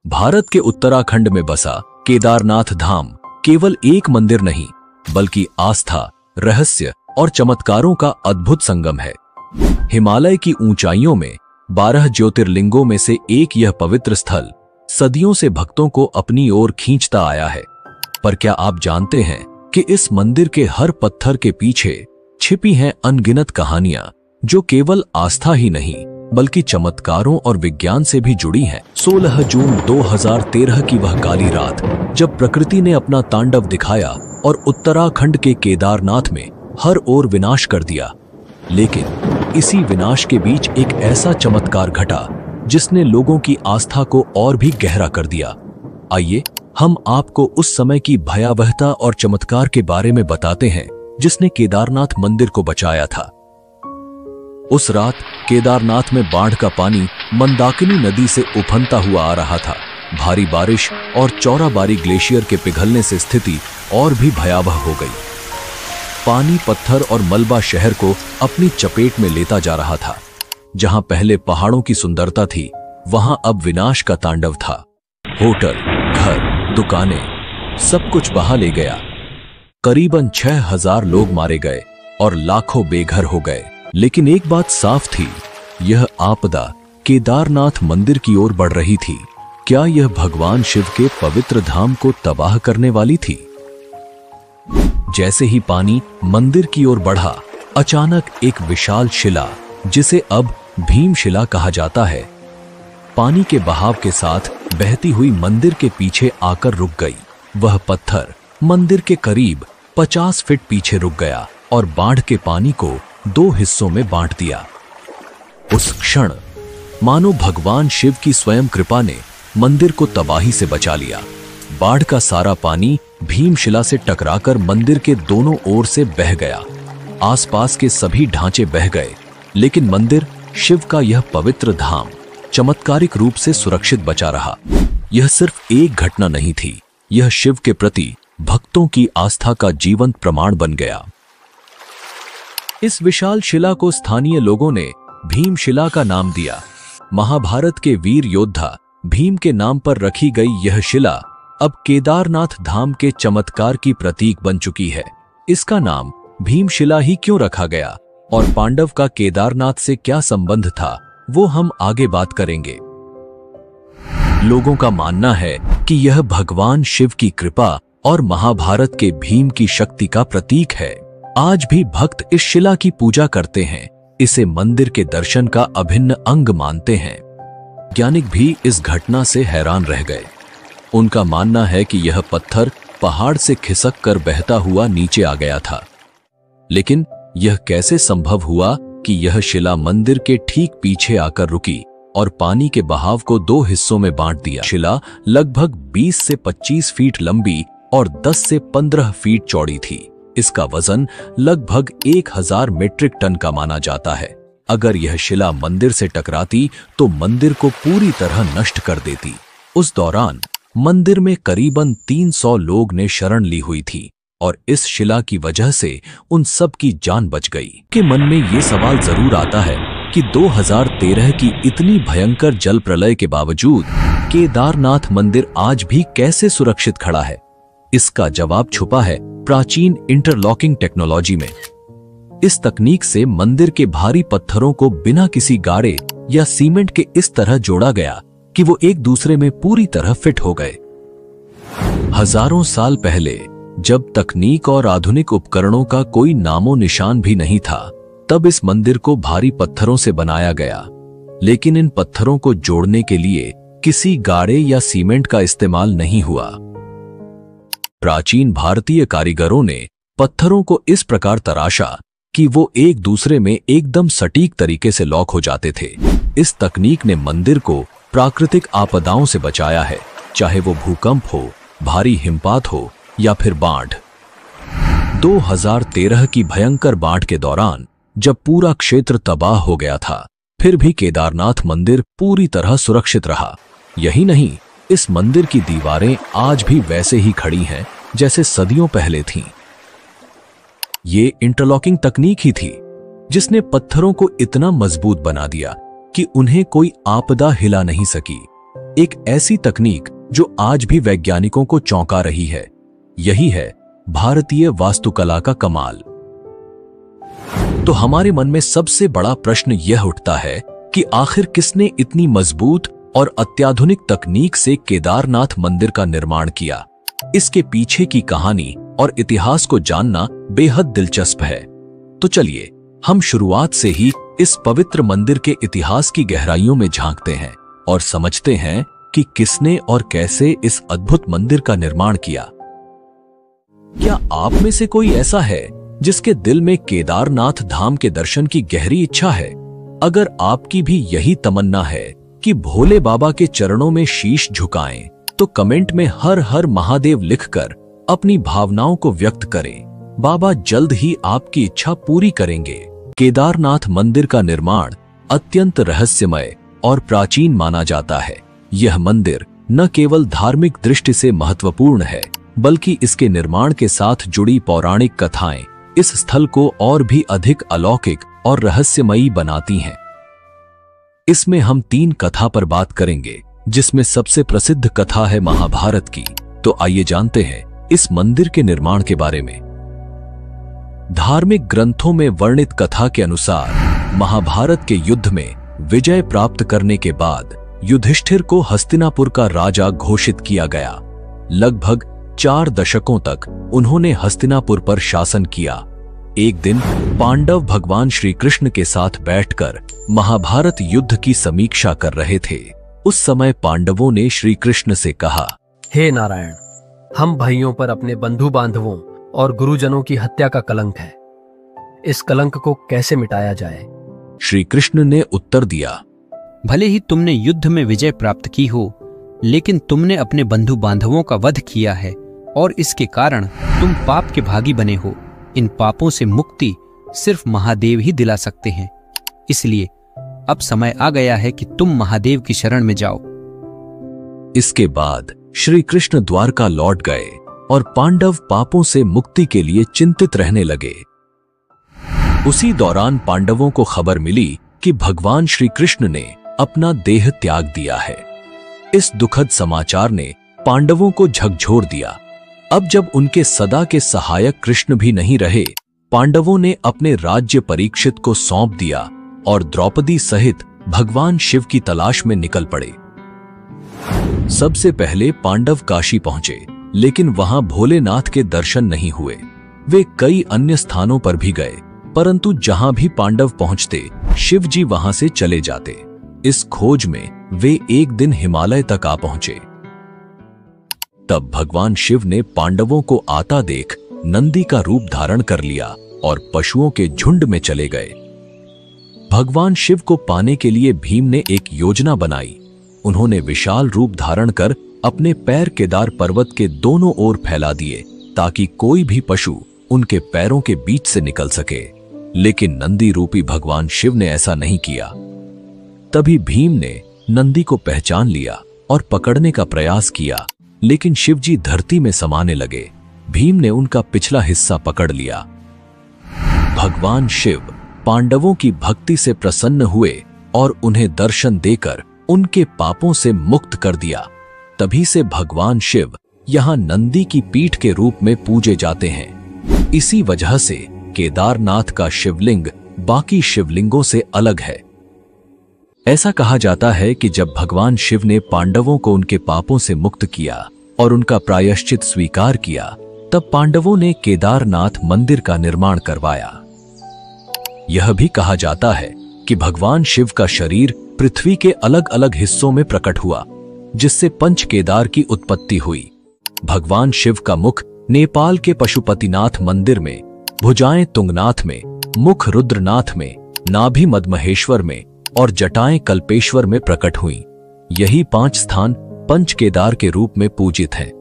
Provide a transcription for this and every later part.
भारत के उत्तराखंड में बसा केदारनाथ धाम केवल एक मंदिर नहीं, बल्कि आस्था, रहस्य और चमत्कारों का अद्भुत संगम है। हिमालय की ऊंचाइयों में 12 ज्योतिर्लिंगों में से एक यह पवित्र स्थल सदियों से भक्तों को अपनी ओर खींचता आया है। पर क्या आप जानते हैं कि इस मंदिर के हर पत्थर के पीछे छिपी हैं अनगिनत कहानियां, जो केवल आस्था ही नहीं बल्कि चमत्कारों और विज्ञान से भी जुड़ी हैं। 16 जून 2013 की वह काली रात, जब प्रकृति ने अपना तांडव दिखाया और उत्तराखंड के केदारनाथ में हर ओर विनाश कर दिया। लेकिन इसी विनाश के बीच एक ऐसा चमत्कार घटा जिसने लोगों की आस्था को और भी गहरा कर दिया। आइए हम आपको उस समय की भयावहता और चमत्कार के बारे में बताते हैं जिसने केदारनाथ मंदिर को बचाया था। उस रात केदारनाथ में बाढ़ का पानी मंदाकिनी नदी से उफनता हुआ आ रहा था। भारी बारिश और चौराबारी ग्लेशियर के पिघलने से स्थिति और भी भयावह हो गई। पानी, पत्थर और मलबा शहर को अपनी चपेट में लेता जा रहा था। जहां पहले पहाड़ों की सुंदरता थी, वहां अब विनाश का तांडव था। होटल, घर, दुकानें, सब कुछ बहा ले गया। करीबन 6000 लोग मारे गए और लाखों बेघर हो गए। लेकिन एक बात साफ थी, यह आपदा केदारनाथ मंदिर की ओर बढ़ रही थी। क्या यह भगवान शिव के पवित्र धाम को तबाह करने वाली थी? जैसे ही पानी मंदिर की ओर बढ़ा, अचानक एक विशाल शिला, जिसे अब भीमशिला कहा जाता है, पानी के बहाव के साथ बहती हुई मंदिर के पीछे आकर रुक गई। वह पत्थर मंदिर के करीब 50 फीट पीछे रुक गया और बाढ़ के पानी को 2 हिस्सों में बांट दिया। उस क्षण मानो भगवान शिव की स्वयं कृपा ने मंदिर को तबाही से बचा लिया। बाढ़ का सारा पानी भीमशिला से टकराकर मंदिर के दोनों ओर से बह गया। आसपास के सभी ढांचे बह गए, लेकिन मंदिर, शिव का यह पवित्र धाम, चमत्कारिक रूप से सुरक्षित बचा रहा। यह सिर्फ एक घटना नहीं थी, यह शिव के प्रति भक्तों की आस्था का जीवंत प्रमाण बन गया। इस विशाल शिला को स्थानीय लोगों ने भीमशिला का नाम दिया। महाभारत के वीर योद्धा भीम के नाम पर रखी गई यह शिला अब केदारनाथ धाम के चमत्कार की प्रतीक बन चुकी है। इसका नाम भीमशिला ही क्यों रखा गया और पांडव का केदारनाथ से क्या संबंध था, वो हम आगे बात करेंगे। लोगों का मानना है कि यह भगवान शिव की कृपा और महाभारत के भीम की शक्ति का प्रतीक है। आज भी भक्त इस शिला की पूजा करते हैं, इसे मंदिर के दर्शन का अभिन्न अंग मानते हैं। वैज्ञानिक भी इस घटना से हैरान रह गए। उनका मानना है कि यह पत्थर पहाड़ से खिसक कर बहता हुआ नीचे आ गया था। लेकिन यह कैसे संभव हुआ कि यह शिला मंदिर के ठीक पीछे आकर रुकी और पानी के बहाव को 2 हिस्सों में बांट दिया? शिला लगभग 20 से 25 फीट लंबी और 10 से 15 फीट चौड़ी थी। इसका वजन लगभग 1000 मीट्रिक टन का माना जाता है। अगर यह शिला मंदिर से टकराती तो मंदिर को पूरी तरह नष्ट कर देती। उस दौरान मंदिर में करीबन 300 लोग ने शरण ली हुई थी और इस शिला की वजह से उन सब की जान बच गई। के मन में ये सवाल जरूर आता है कि 2013 की इतनी भयंकर जल प्रलय के बावजूद केदारनाथ मंदिर आज भी कैसे सुरक्षित खड़ा है? इसका जवाब छुपा है प्राचीन इंटरलॉकिंग टेक्नोलॉजी में। इस तकनीक से मंदिर के भारी पत्थरों को बिना किसी गाड़े या सीमेंट के इस तरह जोड़ा गया कि वो एक दूसरे में पूरी तरह फिट हो गए। हजारों साल पहले, जब तकनीक और आधुनिक उपकरणों का कोई नामो निशान भी नहीं था, तब इस मंदिर को भारी पत्थरों से बनाया गया। लेकिन इन पत्थरों को जोड़ने के लिए किसी गाड़े या सीमेंट का इस्तेमाल नहीं हुआ। प्राचीन भारतीय कारीगरों ने पत्थरों को इस प्रकार तराशा कि वो एक दूसरे में एकदम सटीक तरीके से लॉक हो जाते थे। इस तकनीक ने मंदिर को प्राकृतिक आपदाओं से बचाया है, चाहे वो भूकंप हो, भारी हिमपात हो या फिर बाढ़। 2013 की भयंकर बाढ़ के दौरान जब पूरा क्षेत्र तबाह हो गया था, फिर भी केदारनाथ मंदिर पूरी तरह सुरक्षित रहा। यही नहीं, इस मंदिर की दीवारें आज भी वैसे ही खड़ी हैं जैसे सदियों पहले थीं। ये इंटरलॉकिंग तकनीक ही थी जिसने पत्थरों को इतना मजबूत बना दिया कि उन्हें कोई आपदा हिला नहीं सकी। एक ऐसी तकनीक जो आज भी वैज्ञानिकों को चौंका रही है। यही है भारतीय वास्तुकला का कमाल। तो हमारे मन में सबसे बड़ा प्रश्न यह उठता है कि आखिर किसने इतनी मजबूत और अत्याधुनिक तकनीक से केदारनाथ मंदिर का निर्माण किया। इसके पीछे की कहानी और इतिहास को जानना बेहद दिलचस्प है। तो चलिए हम शुरुआत से ही इस पवित्र मंदिर के इतिहास की गहराइयों में झांकते हैं और समझते हैं कि किसने और कैसे इस अद्भुत मंदिर का निर्माण किया। क्या आप में से कोई ऐसा है जिसके दिल में केदारनाथ धाम के दर्शन की गहरी इच्छा है? अगर आपकी भी यही तमन्ना है कि भोले बाबा के चरणों में शीश झुकाएं, तो कमेंट में हर हर महादेव लिखकर अपनी भावनाओं को व्यक्त करें। बाबा जल्द ही आपकी इच्छा पूरी करेंगे। केदारनाथ मंदिर का निर्माण अत्यंत रहस्यमय और प्राचीन माना जाता है। यह मंदिर न केवल धार्मिक दृष्टि से महत्वपूर्ण है, बल्कि इसके निर्माण के साथ जुड़ी पौराणिक कथाएं इस स्थल को और भी अधिक अलौकिक और रहस्यमयी बनाती हैं। इसमें हम 3 कथा पर बात करेंगे, जिसमें सबसे प्रसिद्ध कथा है महाभारत की। तो आइए जानते हैं इस मंदिर के निर्माण के बारे में। धार्मिक ग्रंथों में वर्णित कथा के अनुसार महाभारत के युद्ध में विजय प्राप्त करने के बाद युधिष्ठिर को हस्तिनापुर का राजा घोषित किया गया। लगभग 4 दशकों तक उन्होंने हस्तिनापुर पर शासन किया। एक दिन पांडव भगवान श्री कृष्ण के साथ बैठकर महाभारत युद्ध की समीक्षा कर रहे थे। उस समय पांडवों ने श्री कृष्ण से कहा, हे नारायण, हम भाइयों पर अपने बंधु बांधवों और गुरुजनों की हत्या का कलंक है। इस कलंक को कैसे मिटाया जाए? श्री कृष्ण ने उत्तर दिया, भले ही तुमने युद्ध में विजय प्राप्त की हो, लेकिन तुमने अपने बंधु बांधवों का वध किया है और इसके कारण तुम पाप के भागी बने हो। इन पापों से मुक्ति सिर्फ महादेव ही दिला सकते हैं। इसलिए अब समय आ गया है कि तुम महादेव की शरण में जाओ। इसके बाद श्री कृष्ण द्वारका लौट गए और पांडव पापों से मुक्ति के लिए चिंतित रहने लगे। उसी दौरान पांडवों को खबर मिली कि भगवान श्री कृष्ण ने अपना देह त्याग दिया है। इस दुखद समाचार ने पांडवों को झकझोर दिया। अब जब उनके सदा के सहायक कृष्ण भी नहीं रहे, पांडवों ने अपने राज्य परीक्षित को सौंप दिया और द्रौपदी सहित भगवान शिव की तलाश में निकल पड़े। सबसे पहले पांडव काशी पहुंचे, लेकिन वहां भोलेनाथ के दर्शन नहीं हुए। वे कई अन्य स्थानों पर भी गए, परंतु जहां भी पांडव पहुंचते, शिव जी वहां से चले जाते। इस खोज में वे एक दिन हिमालय तक आ पहुंचे। तब भगवान शिव ने पांडवों को आता देख नंदी का रूप धारण कर लिया और पशुओं के झुंड में चले गए। भगवान शिव को पाने के लिए भीम ने एक योजना बनाई। उन्होंने विशाल रूप धारण कर अपने पैर केदार पर्वत के दोनों ओर फैला दिए, ताकि कोई भी पशु उनके पैरों के बीच से निकल सके। लेकिन नंदी रूपी भगवान शिव ने ऐसा नहीं किया। तभी भीम ने नंदी को पहचान लिया और पकड़ने का प्रयास किया, लेकिन शिवजी धरती में समाने लगे। भीम ने उनका पिछला हिस्सा पकड़ लिया। भगवान शिव पांडवों की भक्ति से प्रसन्न हुए और उन्हें दर्शन देकर उनके पापों से मुक्त कर दिया। तभी से भगवान शिव यहाँ नंदी की पीठ के रूप में पूजे जाते हैं। इसी वजह से केदारनाथ का शिवलिंग बाकी शिवलिंगों से अलग है। ऐसा कहा जाता है कि जब भगवान शिव ने पांडवों को उनके पापों से मुक्त किया और उनका प्रायश्चित स्वीकार किया, तब पांडवों ने केदारनाथ मंदिर का निर्माण करवाया। यह भी कहा जाता है कि भगवान शिव का शरीर पृथ्वी के अलग अलग हिस्सों में प्रकट हुआ, जिससे पंच केदार की उत्पत्ति हुई। भगवान शिव का मुख नेपाल के पशुपतिनाथ मंदिर में, भुजाएं तुंगनाथ में, मुख रुद्रनाथ में, नाभि मदमहेश्वर में और जटाएं कल्पेश्वर में प्रकट हुई। यही 5 स्थान पंच केदार के रूप में पूजित हैं।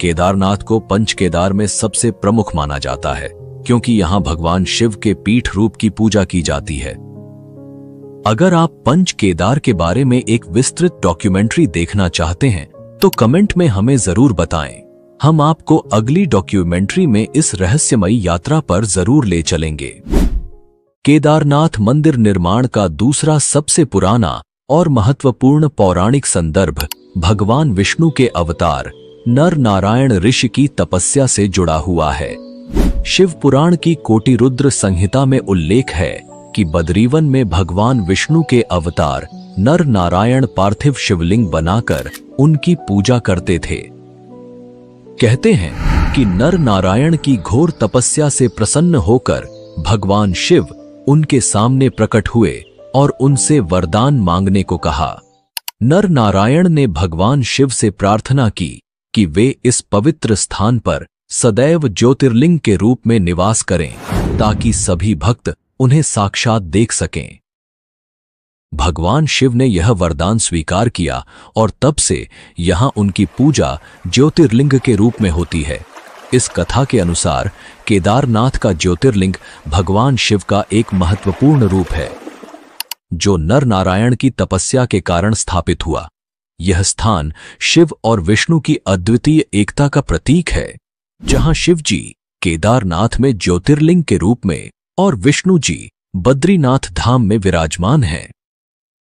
केदारनाथ को पंच केदार में सबसे प्रमुख माना जाता है, क्योंकि यहां भगवान शिव के पीठ रूप की पूजा की जाती है। अगर आप पंच केदार के बारे में एक विस्तृत डॉक्यूमेंट्री देखना चाहते हैं, तो कमेंट में हमें जरूर बताएं। हम आपको अगली डॉक्यूमेंट्री में इस रहस्यमयी यात्रा पर जरूर ले चलेंगे। केदारनाथ मंदिर निर्माण का दूसरा सबसे पुराना और महत्वपूर्ण पौराणिक संदर्भ भगवान विष्णु के अवतार नर नारायण ऋषि की तपस्या से जुड़ा हुआ है। शिव पुराण की कोटिरुद्र संहिता में उल्लेख है कि बद्रीवन में भगवान विष्णु के अवतार नर नारायण पार्थिव शिवलिंग बनाकर उनकी पूजा करते थे। कहते हैं कि नर नारायण की घोर तपस्या से प्रसन्न होकर भगवान शिव उनके सामने प्रकट हुए और उनसे वरदान मांगने को कहा। नर नारायण ने भगवान शिव से प्रार्थना की कि वे इस पवित्र स्थान पर सदैव ज्योतिर्लिंग के रूप में निवास करें ताकि सभी भक्त उन्हें साक्षात देख सकें। भगवान शिव ने यह वरदान स्वीकार किया और तब से यहां उनकी पूजा ज्योतिर्लिंग के रूप में होती है। इस कथा के अनुसार केदारनाथ का ज्योतिर्लिंग भगवान शिव का एक महत्वपूर्ण रूप है, जो नर नारायण की तपस्या के कारण स्थापित हुआ। यह स्थान शिव और विष्णु की अद्वितीय एकता का प्रतीक है, जहां शिव जी केदारनाथ में ज्योतिर्लिंग के रूप में और विष्णु जी बद्रीनाथ धाम में विराजमान हैं।